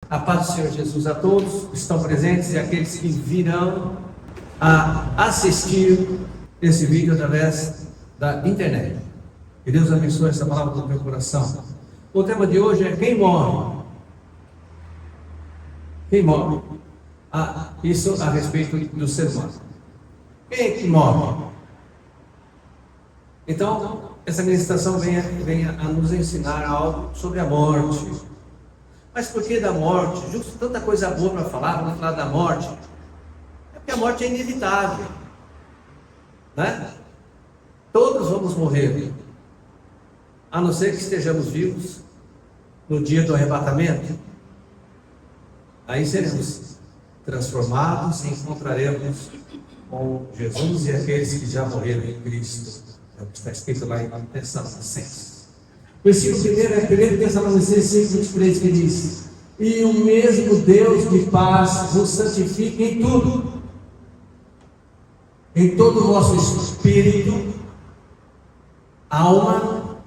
A paz do Senhor Jesus a todos que estão presentes e aqueles que virão a assistir esse vídeo através da internet. Que Deus abençoe essa palavra do meu coração. O tema de hoje é quem morre. Quem morre? Isso a respeito do ser humano. Quem é que morre? Então, essa ministração venha a nos ensinar algo sobre a morte. Mas por que da morte? Justo tanta coisa boa para falar, vamos falar da morte. É porque a morte é inevitável, né? Todos vamos morrer, a não ser que estejamos vivos no dia do arrebatamento. Aí seremos transformados e encontraremos com Jesus e aqueles que já morreram em Cristo. É o que está escrito lá em Tessalonicenses. O versículo 1 é 1 Tessalonicenses 5:23, que diz: e o mesmo Deus de paz vos santifique em tudo, em todo o vosso espírito, alma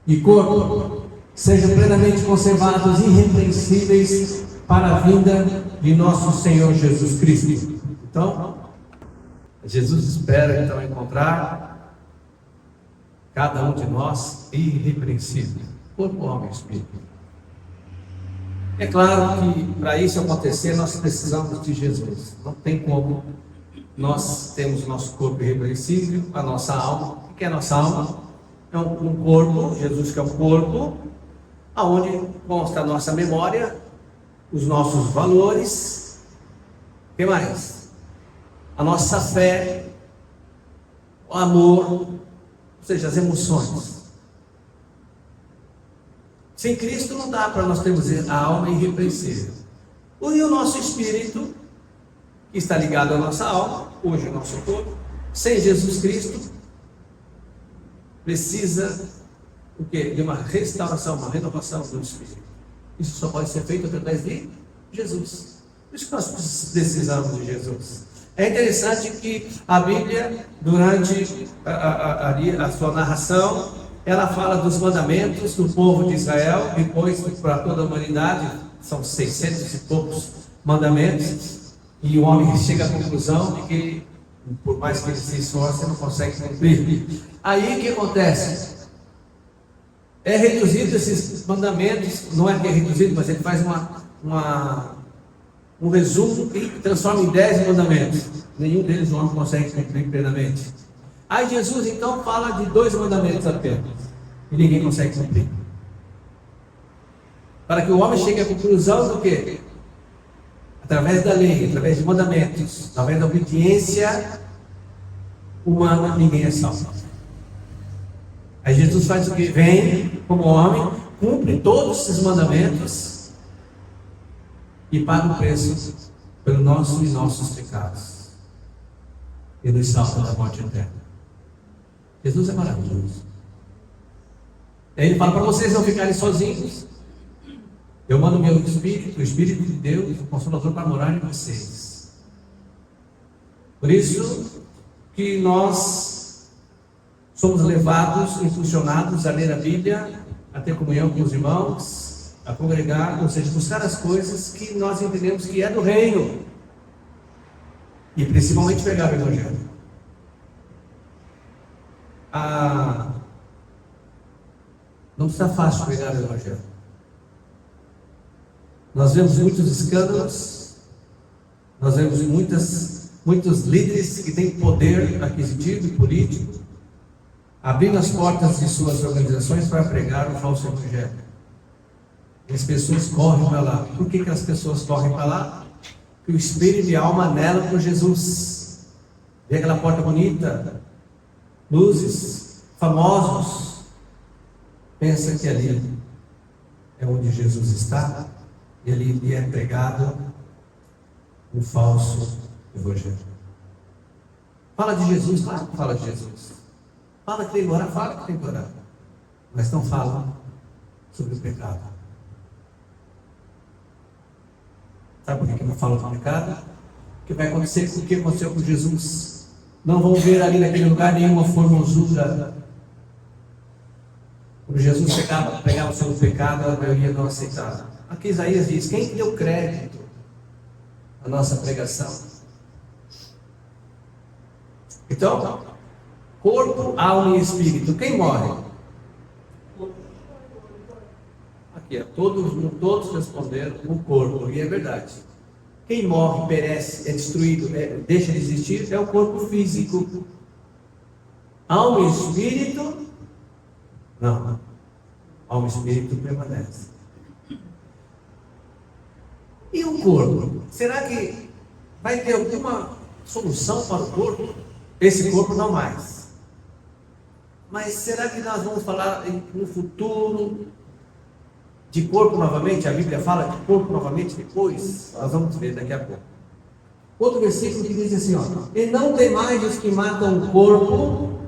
e corpo, sejam plenamente conservados irrepreensíveis para a vinda de nosso Senhor Jesus Cristo. Então, Jesus espera então encontrar cada um de nós irrepreensível, corpo, alma e espírito. É claro que para isso acontecer nós precisamos de Jesus. Não tem como nós termos o nosso corpo irrepreensível, a nossa alma. O que é a nossa alma? É um corpo, Jesus que é um corpo, aonde consta a nossa memória, os nossos valores, o que mais? A nossa fé, o amor, ou seja, as emoções. Sem Cristo não dá para nós termos a alma irrepreensível. E o nosso espírito, que está ligado à nossa alma, hoje o nosso corpo, sem Jesus Cristo, precisa o quê? De uma restauração, uma renovação do espírito. Isso só pode ser feito através de Jesus. Por isso que nós precisamos de Jesus. É interessante que a Bíblia, durante a sua narração, ela fala dos mandamentos do povo de Israel, depois para toda a humanidade, são 600 e poucos mandamentos, e o homem chega à conclusão de que, por mais que ele se esforce, não consegue cumprir. Aí o que acontece? É reduzido esses mandamentos, não é que é reduzido, mas ele faz um resumo e transforma em 10 mandamentos. Nenhum deles o homem consegue cumprir plenamente. Aí Jesus então fala de 2 mandamentos apenas, e ninguém consegue cumprir. Para que o homem chegue à conclusão do quê? Através da lei, através de mandamentos, através da obediência humana, ninguém é salvo. Aí Jesus faz o que? Vem como homem, cumpre todos esses mandamentos e paga o preço pelo nosso e nossos pecados, e nos salva da morte eterna. Jesus é maravilhoso. Aí ele fala para vocês não ficarem sozinhos. Eu mando meu Espírito, o Espírito de Deus, o Consolador, para morar em vocês. Por isso que nós somos levados, impulsionados a ler a Bíblia, a ter comunhão com os irmãos, a congregar, ou seja, buscar as coisas que nós entendemos que é do reino, e principalmente pegar o Evangelho. Não está fácil pregar o Evangelho. Nós vemos muitos escândalos, nós vemos muitos líderes que têm poder aquisitivo e político, abrindo as portas de suas organizações para pregar o falso Evangelho. E as pessoas correm para lá. Por que as pessoas correm para lá? Porque o espírito e a alma anelam por Jesus. Vê aquela porta bonita, luzes, famosos, pensa que ali é onde Jesus está, e ali lhe é pregado um falso Evangelho. Fala de Jesus, claro que fala de Jesus. Fala que tem que orar, fala que tem que orar, mas não fala sobre o pecado. Sabe por que não fala do pecado? Porque vai acontecer com o que aconteceu com Jesus. Não vão ver ali naquele lugar nenhuma formosura. Quando Jesus pregava sobre o pecado, a maioria não aceitava. Aqui Isaías diz: quem deu crédito à nossa pregação? Então, corpo, alma e espírito, quem morre? Aqui, todos responderam o corpo, e é verdade. Quem morre, perece, é destruído, deixa de existir, é o corpo físico. Alma e espírito, não. Alma e espírito permanece. E o corpo? Será que vai ter alguma solução para o corpo? Esse corpo não mais. Mas será que nós vamos falar no futuro de corpo novamente? A Bíblia fala de corpo novamente depois? Nós vamos ver daqui a pouco. Outro versículo que diz assim, ó: e não temais os que matam o corpo,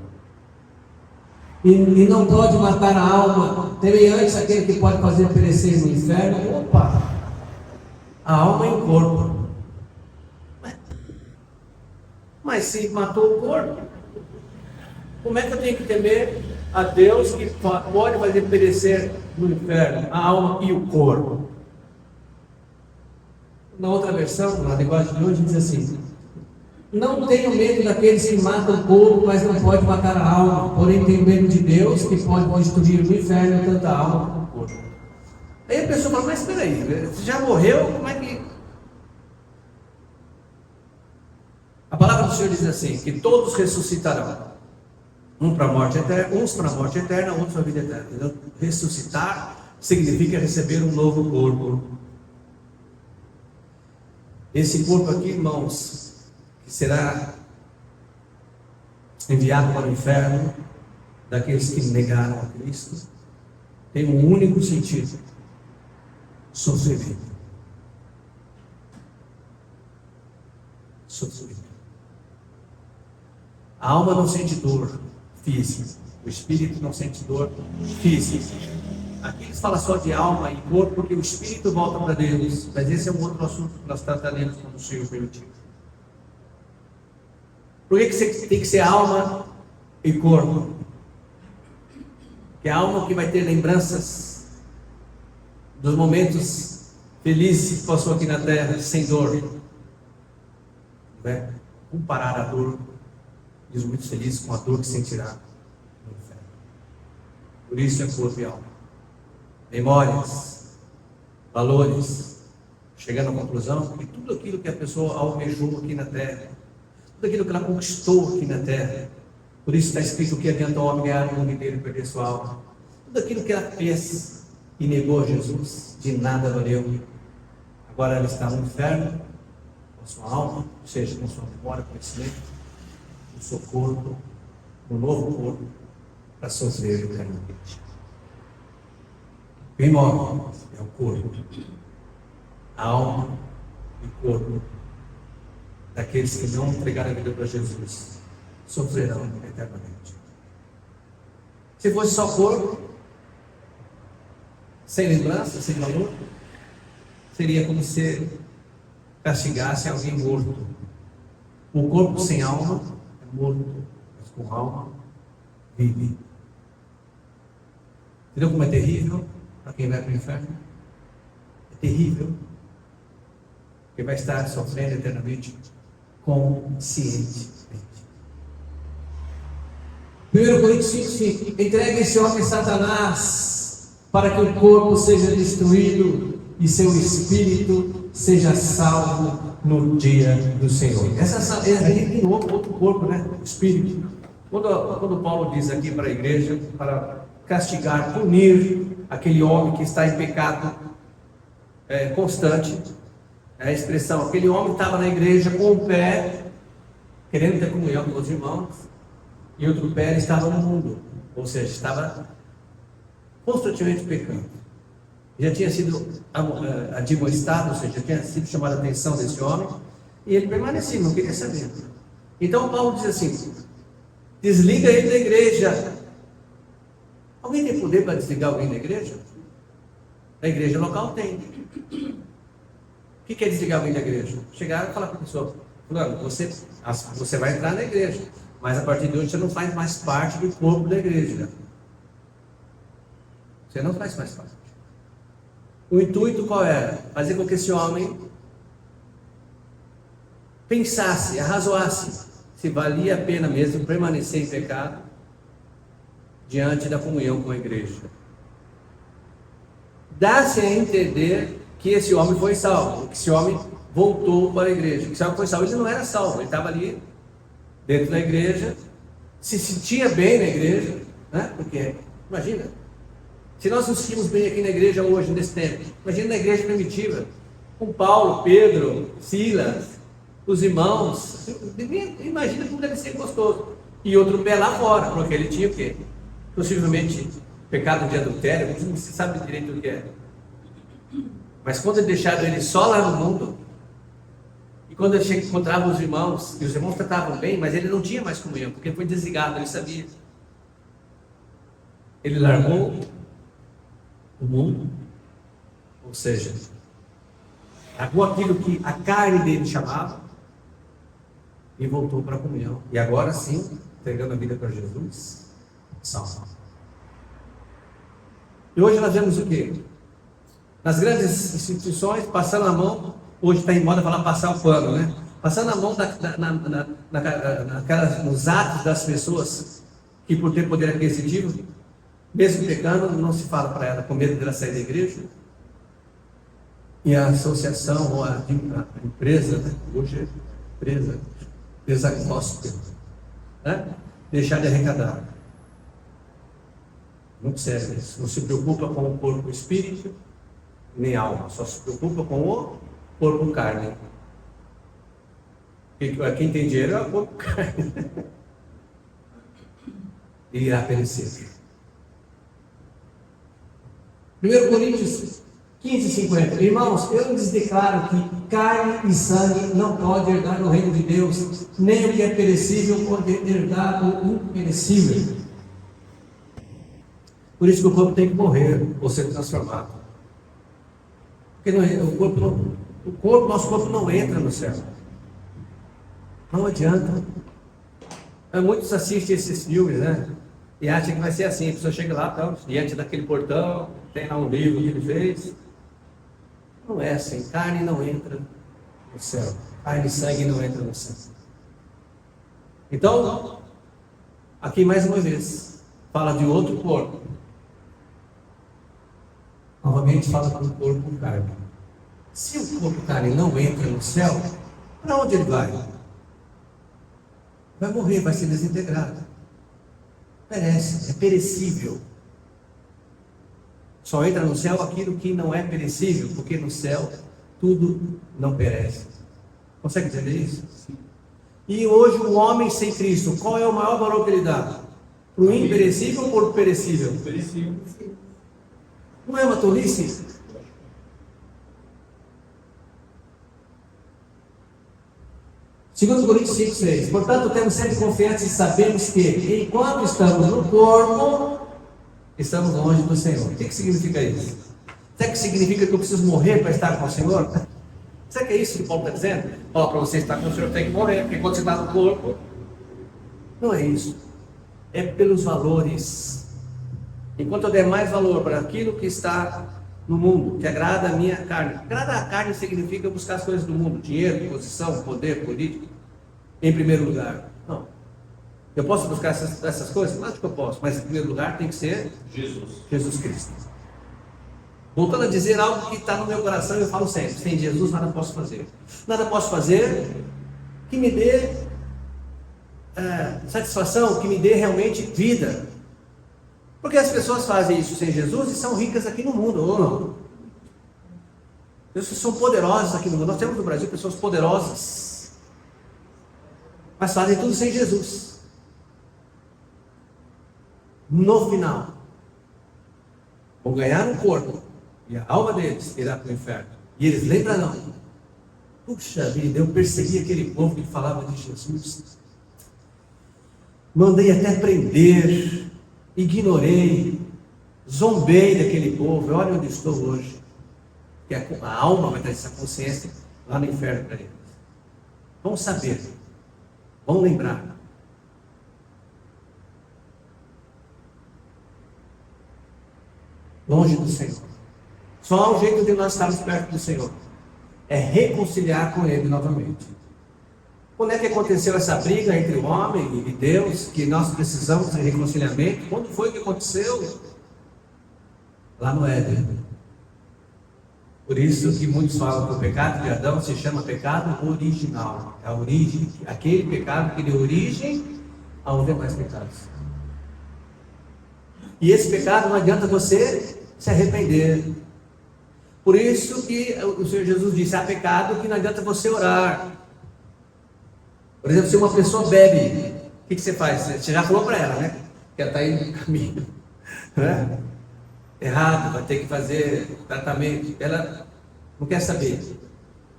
e não pode matar a alma. Temei antes aquele que pode fazer perecer no inferno. Opa! A alma e o corpo. Mas se matou o corpo, como é que eu tenho que temer a Deus que pode fazer perecer no inferno a alma e o corpo? Na outra versão, na linguagem de hoje, diz assim: não tenho medo daqueles que matam o corpo, mas não pode matar a alma. Porém tenho medo de Deus, que pode destruir no inferno tanto a alma como o corpo. Aí a pessoa fala: mas espera aí, você já morreu? Como é que... A palavra do Senhor diz assim: que todos ressuscitarão. Uns para a morte eterna, outros para a vida eterna. Então, ressuscitar significa receber um novo corpo. Esse corpo aqui, irmãos, que será enviado para o inferno daqueles que negaram a Cristo, tem um único sentido: sofrimento. Sofrimento. A alma não sente dor física, o espírito não sente dor física. Aqui eles falam só de alma e corpo, porque o espírito volta para Deus, mas esse é um outro assunto que nós trataremos quando o Senhor permitir. Por que você tem que ser alma e corpo? Que é a alma que vai ter lembranças dos momentos felizes que passou aqui na terra, sem dor. Né? Comparar a dor, diz muito feliz com a dor que sentirá no inferno. Por isso é corpo e alma. Memórias, valores, chegando à conclusão que tudo aquilo que a pessoa almejou aqui na terra, tudo aquilo que ela conquistou aqui na terra, por isso está escrito que adianta o homem ganhar o mundo inteiro e perder sua alma. Tudo aquilo que ela fez e negou a Jesus, de nada valeu. Agora ela está no inferno, com a sua alma, ou seja, com sua memória, conhecimento, no seu corpo, no novo corpo, para sofrer eternamente. Quem morre é o corpo, a alma e o corpo daqueles que não entregaram a vida para Jesus sofrerão eternamente. Se fosse só corpo, sem lembrança, sem valor, seria como se castigasse alguém morto. O corpo sem alma é morto, mas com alma vive. Entendeu como é terrível para quem vai para o inferno? É terrível, porque vai estar sofrendo eternamente conscientemente. 1 Coríntios 5:5: entregue esse homem a Satanás, para que o corpo seja destruído e seu espírito seja salvo no dia do Senhor. Essa é outro corpo, né? O espírito. Quando Paulo diz aqui para a igreja, para castigar, punir aquele homem que está em pecado constante, é a expressão: aquele homem estava na igreja com um pé querendo ter comunhão com os irmãos, e outro pé estava no mundo, ou seja, estava constantemente pecando. Já tinha sido admoestado, ou seja, já tinha sido chamada a atenção desse homem, e ele permanecia, não queria saber. Então Paulo diz assim: desliga ele da igreja. Alguém tem poder para desligar alguém da igreja? A igreja local tem. O que é desligar alguém da igreja? Chegar e falar para a pessoa: fulano, você vai entrar na igreja, mas a partir de hoje você não faz mais parte do corpo da igreja. Você não faz mais parte. O intuito qual era? Fazer com que esse homem pensasse, arrazoasse, se valia a pena mesmo permanecer em pecado diante da comunhão com a igreja. Dá-se a entender que esse homem foi salvo, que esse homem voltou para a igreja, que esse homem foi salvo. Ele não era salvo, ele estava ali dentro da igreja, se sentia bem na igreja, né? Porque, imagina, se nós nos sentimos bem aqui na igreja hoje, nesse tempo, imagina na igreja primitiva, com Paulo, Pedro, Silas, os irmãos, imagina como deve ser gostoso. E outro pé lá fora, porque ele tinha o quê? Possivelmente pecado de adultério, não se sabe direito o que é. Mas quando ele deixava ele só lá no mundo, e quando ele encontrava os irmãos, e os irmãos tratavam bem, mas ele não tinha mais comunhão, porque ele foi desligado, ele sabia. Ele largou o mundo, ou seja, largou aquilo que a carne dele chamava, e voltou para a comunhão. E agora sim, entregando a vida para Jesus, salvo. E hoje nós vemos o quê? Nas grandes instituições, passando a mão, hoje está em moda falar passar o pano, né? Passando a mão nos atos das pessoas que por ter poder aquisitivo, mesmo pecando, não se fala para ela, com medo de ela sair da igreja. E a associação ou a empresa, né? Hoje é empresa agnóstica, né? Deixar de arrecadar. Muito sério isso. Não se preocupa com o corpo espírito, nem alma, só se preocupa com o corpo carne. Quem tem dinheiro é o corpo carne. E irá perecer. 1 Coríntios 15:50. Irmãos, eu lhes declaro que carne e sangue não podem herdar no reino de Deus, nem o que é perecível pode herdar o imperecível. Por isso que o corpo tem que morrer ou ser transformado. Porque nosso corpo não entra no céu. Não adianta. Muitos assistem esses filmes, né? E acham que vai ser assim. A pessoa chega lá, então, diante daquele portão, tem lá um livro que ele fez. Não é assim. Carne não entra no céu. Carne e sangue não entra no céu. Então, aqui mais uma vez, fala de outro corpo. Novamente fala do corpo carne. Se o corpo carne não entra no céu, para onde ele vai? Vai morrer, vai ser desintegrado. Perece, é perecível. Só entra no céu aquilo que não é perecível, porque no céu tudo não perece. Consegue entender isso? Sim. E hoje o homem sem Cristo, qual é o maior valor que ele dá? Para o imperecível ou para o perecível? Perecível. Não é uma tolice? Segundo Coríntios 5:6. Portanto, temos sempre confiança e sabemos que, enquanto estamos no corpo, estamos longe do Senhor. O que significa isso? Será que significa que eu preciso morrer para estar com o Senhor? Será que é isso que Paulo está dizendo? Para você estar com o Senhor tem que morrer, porque quando você está no corpo, não é isso. É pelos valores. Enquanto eu der mais valor para aquilo que está no mundo, que agrada a minha carne. Agradar a carne significa buscar as coisas do mundo, dinheiro, posição, poder, político, em primeiro lugar. Não. Eu posso buscar essas coisas? Claro que eu posso, mas em primeiro lugar tem que ser Jesus Cristo. Voltando a dizer algo que está no meu coração, eu falo sempre: sem Jesus nada posso fazer. Nada posso fazer que me dê satisfação, que me dê realmente vida. Porque as pessoas fazem isso sem Jesus e são ricas aqui no mundo, ou não? Pessoas são poderosas aqui no mundo. Nós temos no Brasil pessoas poderosas, mas fazem tudo sem Jesus. No final, vão ganhar um corpo e a alma deles irá para o inferno. E eles lembrarão: puxa vida, eu persegui aquele povo que falava de Jesus, mandei até prender, ignorei, zombei daquele povo. Olha onde estou hoje. Que a alma vai trazer essa consciência lá no inferno para eles. Vão saber, vão lembrar. Longe do Senhor. Só há um jeito de nós estarmos perto do Senhor. É reconciliar com Ele novamente. Quando é que aconteceu essa briga entre o homem e Deus, que nós precisamos de reconciliamento? Quando foi que aconteceu? Lá no Éden. Por isso que muitos falam que o pecado de Adão se chama pecado original. É a origem, aquele pecado que deu origem aos demais pecados. E esse pecado não adianta você se arrepender. Por isso que o Senhor Jesus disse, há pecado que não adianta você orar. Por exemplo, se uma pessoa bebe, o que você faz? Você já falou para ela, né? Que ela está indo no caminho, né? Errado, vai ter que fazer tratamento. Ela não quer saber.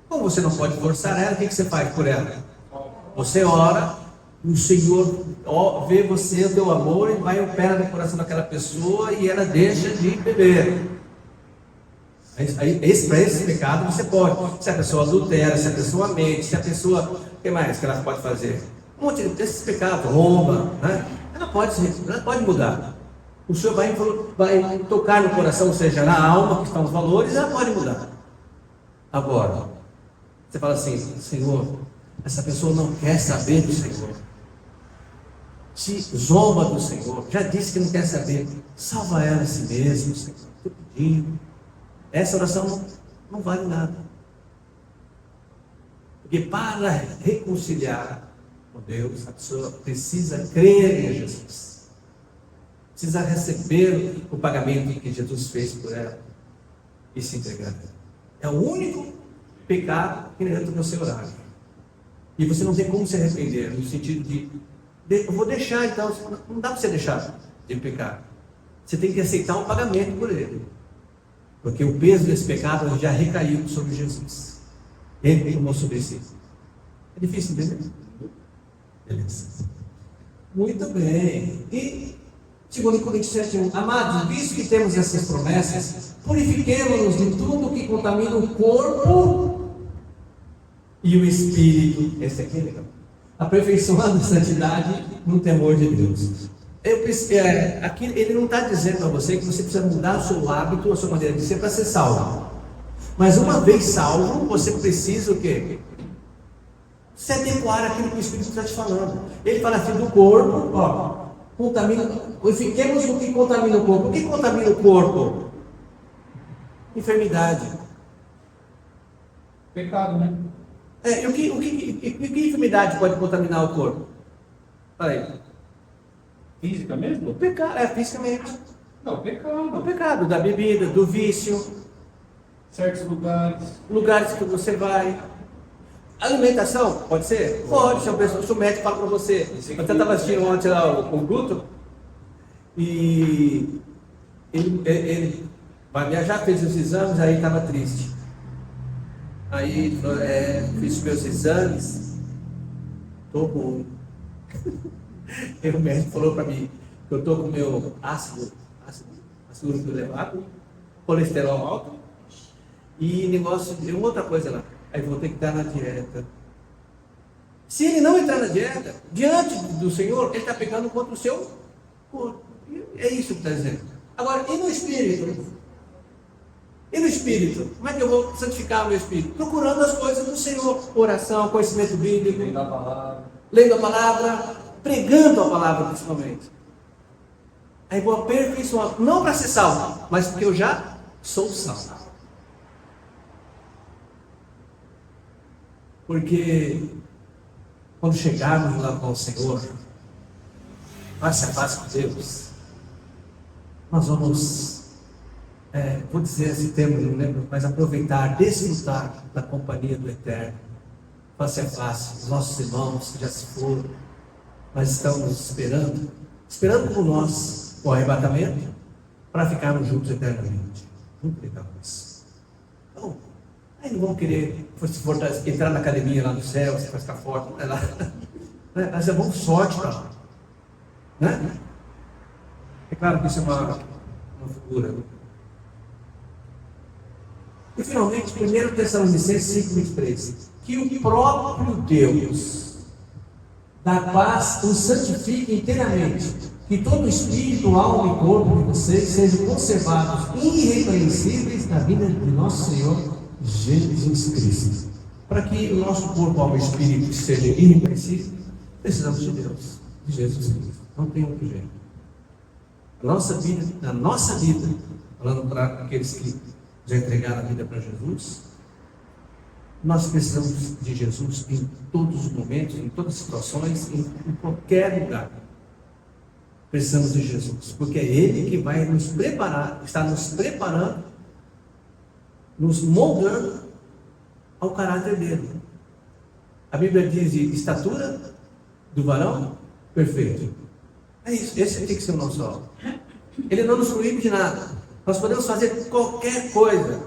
Como você não pode forçar ela, o que você faz por ela? Você ora, o Senhor vê você, o teu amor, e vai opera no coração daquela pessoa e ela deixa de beber. Para esse pecado você pode. Se a pessoa adultera, se a pessoa mente, se a pessoa... O que mais que ela pode fazer? Um monte desses pecados, rouba, né? Ela pode mudar. O Senhor vai tocar no coração, ou seja, na alma, que estão os valores, ela pode mudar. Agora, você fala assim, Senhor, essa pessoa não quer saber do Senhor. Se zomba do Senhor, já disse que não quer saber, salva ela a si mesmo, Senhor, estou pedindo. Essa oração não vale nada. Porque para reconciliar com Deus, a pessoa precisa crer em Jesus. Precisa receber o pagamento que Jesus fez por ela e se entregar. É o único pecado que não entra no seu horário. E você não tem como se arrepender, no sentido de eu vou deixar, então, não dá para você deixar de pecar. Você tem que aceitar um pagamento por ele. Porque o peso desse pecado já recaiu sobre Jesus. Ele tomou sobre si. É difícil entender? Beleza. Muito bem. E 2 Coríntios 7:1. Amados, visto que temos essas promessas, purifiquemo-nos de tudo que contamina o corpo e o espírito. Esse aqui é legal. Aperfeiçoando a santidade no temor de Deus. Aqui ele não está dizendo a você que você precisa mudar o seu hábito, a sua maneira de ser para ser salvo. Mas uma vez salvo, você precisa o quê? Se adequar àquilo que o Espírito está te falando. Ele fala assim do corpo, ó, purifiquemos o que contamina o corpo. O que contamina o corpo? Enfermidade. Pecado, né? O que enfermidade pode contaminar o corpo? Fala aí. Física mesmo? O pecado, fisicamente. Não, pecado. O pecado da bebida, do vício. Certos Lugares que você vai. Alimentação, pode ser? Pode, se o médico fala para você. Eu estava assistindo ontem lá o Guto, e ele vai viajar, fez os exames, aí estava triste. Aí ele falou, fiz os meus exames, estou ruim. E o médico falou para mim que eu estou com o meu ácido úrico elevado, colesterol alto, e negócio de uma outra coisa lá. Aí vou ter que estar na dieta. Se ele não entrar na dieta, diante do Senhor, ele está pecando contra o seu corpo. É isso que está dizendo. Agora, e no espírito? E no espírito? Como é que eu vou santificar o meu espírito? Procurando as coisas do Senhor. Oração, conhecimento bíblico. Lendo a palavra, pregando a palavra principalmente. Aí vou aperfeiçoar, não para ser salvo, mas porque eu já sou salvo. Porque quando chegarmos lá com o Senhor, face a face com Deus, nós vamos, vou dizer esse termo, não lembro, mas aproveitar, desfrutar da companhia do Eterno, face a face, os nossos irmãos que já se foram, mas estamos esperando por nós o arrebatamento, para ficarmos juntos eternamente. Muito legal isso. Então, aí não vão querer entrar na academia lá no céu, você vai ficar forte, não é lá. Nós levamos sorte para lá. Né? É claro que isso é uma figura. Né? E finalmente, 1 Tessalonicenses 5:23. Que o próprio Deus da paz os santifique inteiramente, que todo espírito, alma e corpo de vocês sejam conservados irrepreensíveis na vida de nosso Senhor Jesus Cristo. Para que o nosso corpo, alma e espírito sejam irrepreensíveis, precisamos de Deus, de Jesus Cristo. Não tem outro jeito. Na nossa vida, falando para aqueles que já entregaram a vida para Jesus, nós precisamos de Jesus em todos os momentos, em todas as situações, em qualquer lugar. Precisamos de Jesus, porque é Ele que vai nos preparar, está nos preparando, nos moldando ao caráter dele. A Bíblia diz de estatura do varão perfeito. É isso, esse tem que ser o nosso alvo. Ele não nos proíbe de nada. Nós podemos fazer qualquer coisa,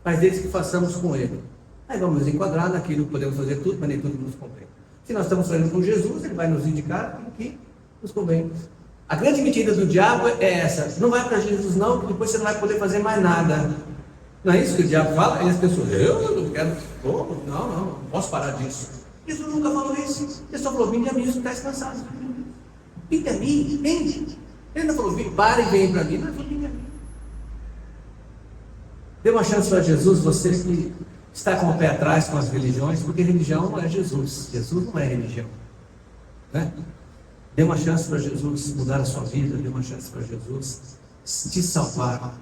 mas desde que façamos com Ele. Aí vamos nos enquadrar naquilo que podemos fazer tudo, mas nem tudo nos convém. Se nós estamos fazendo com Jesus, Ele vai nos indicar o que nos convém. A grande mentira do diabo é essa: não vai para Jesus não, porque depois você não vai poder fazer mais nada. Não é isso que o diabo fala? Aí as pessoas, eu não quero, não posso parar disso. Jesus nunca falou isso. Ele só falou, vinde a mim, está descansado. Vinde a mim, vende. Ele não falou, pare e vem para mim. Não, ele falou, vinde a mim. Dê uma chance para Jesus, você que está com o pé atrás com as religiões, porque religião não é Jesus. Jesus não é religião. Né? Dê uma chance para Jesus mudar a sua vida, dê uma chance para Jesus te salvar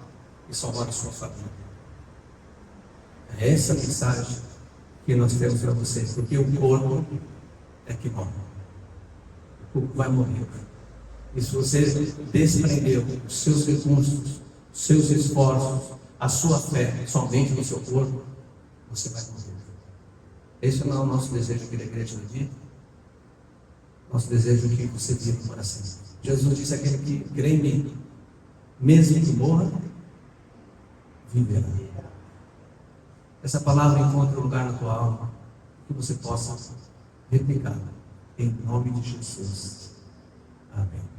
e salvar a sua família. É essa mensagem que nós temos para vocês, porque o corpo é que morre. O corpo vai morrer. E se você desprendeu os seus recursos, os seus esforços, a sua fé somente no seu corpo, você vai morrer. Esse não é o nosso desejo aqui da igreja do dia. Nosso desejo é que você viva para sempre. Jesus disse: aquele que crê em mim, mesmo que morra, viverá. Essa palavra encontra lugar na tua alma, que você possa replicar em nome de Jesus. Amém.